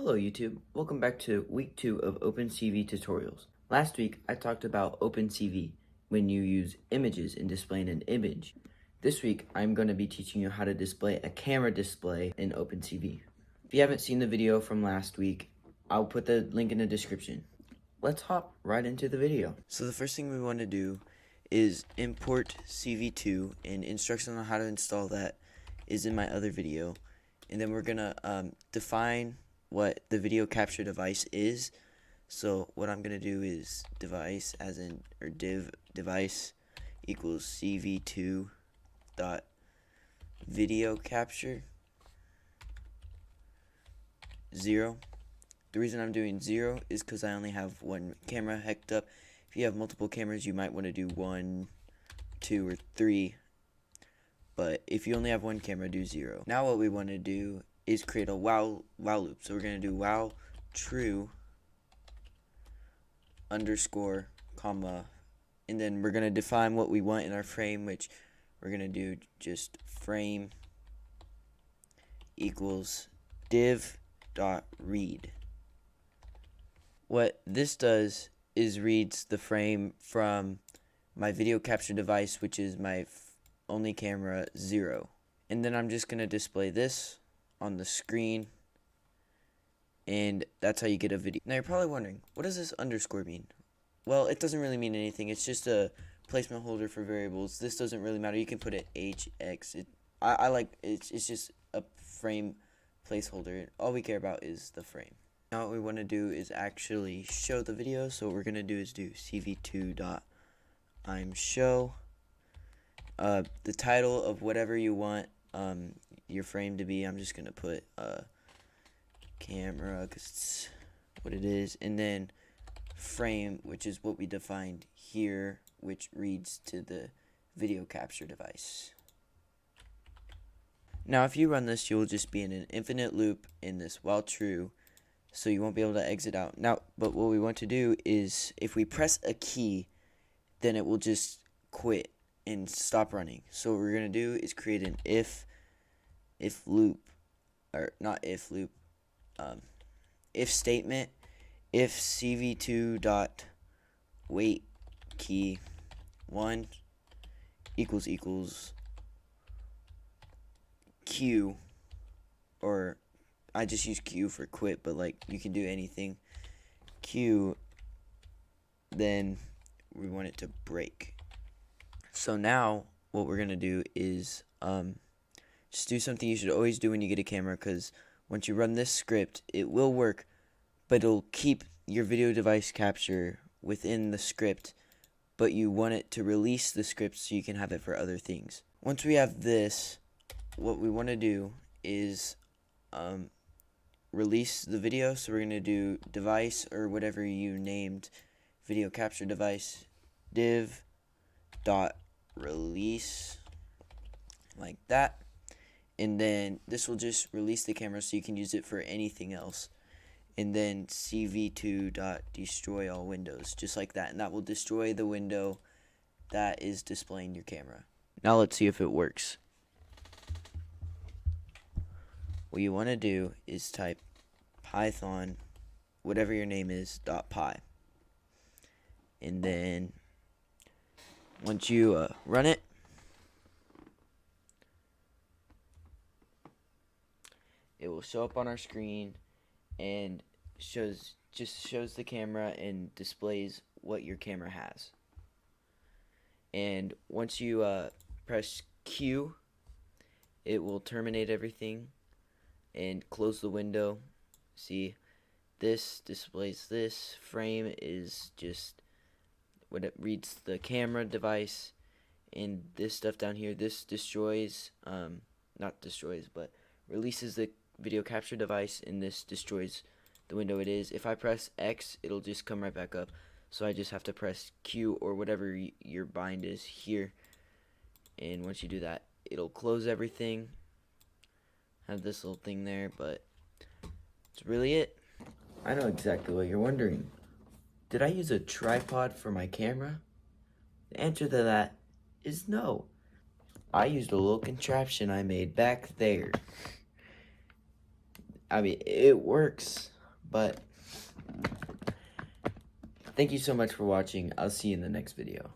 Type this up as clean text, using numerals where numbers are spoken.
Hello YouTube, welcome back to week 2 of OpenCV tutorials. Last week I talked about OpenCV, when you use images in displaying an image. This week I'm going to be teaching you how to display a camera display in OpenCV. If you haven't seen the video from last week, I'll put the link in the description. Let's hop right into the video. So the first thing we want to do is import CV2, and instructions on how to install that is in my other video. And then we're gonna define what the video capture device is. So what I'm gonna do is device div device equals CV2 dot video capture 0. The reason I'm doing 0 is because I only have one camera hooked up. If you have multiple cameras, you might want to do 1, 2, or 3. But if you only have one camera, do 0. Now what we want to do is create a while loop. So we're going to do while true underscore comma, and then we're going to define what we want in our frame, which we're going to do just frame equals div dot read. What this does is reads the frame from my video capture device, which is my only camera 0. And then I'm just going to display this on the screen, and that's how you get a video. Now you're probably wondering, what does this underscore mean? Well, it doesn't really mean anything. It's just a placement holder for variables. This doesn't really matter. You can put it HX. I like it's just a frame placeholder. All we care about is the frame. Now what we want to do is actually show the video. So what we're going to do is do cv2.imshow. The title of whatever you want your frame to be. I'm just going to put camera because it's what it is. And then frame, which is what we defined here, which reads to the video capture device. Now if you run this, you'll just be in an infinite loop in this while true, so you won't be able to exit out. Now, but what we want to do is if we press a key, then it will just quit and stop running. So what we're going to do is create an if loop, or not if loop, if statement, if cv2 dot wait key 1 equals q, or I just use q for quit, but like you can do anything, q, then we want it to break. So now what we're gonna do is just do something you should always do when you get a camera, because once you run this script, it will work, but it'll keep your video device capture within the script, but you want it to release the script so you can have it for other things. Once we have this, what we want to do is release the video. So we're going to do device, or whatever you named video capture device, div dot release, like that. And then this will just release the camera so you can use it for anything else. And then cv2 dot destroy all windows, just like that, and that will destroy the window that is displaying your camera. Now let's see if it works. What you want to do is type python, whatever your name is, .py, and then once you run it, it will show up on our screen and shows the camera and displays what your camera has. And once you press Q, it will terminate everything and close the window. See, this displays this frame is just what it reads the camera device, and this stuff down here, this destroys, not destroys, but releases the video capture device, and this destroys the window it is. If I press X, it'll just come right back up, so I just have to press Q or whatever your bind is here, and once you do that, it'll close everything. Have this little thing there, but that's really it. I know exactly what you're wondering. Did I use a tripod for my camera? The answer to that is no. I used a little contraption I made back there. I mean, it works. But thank you so much for watching. I'll see you in the next video.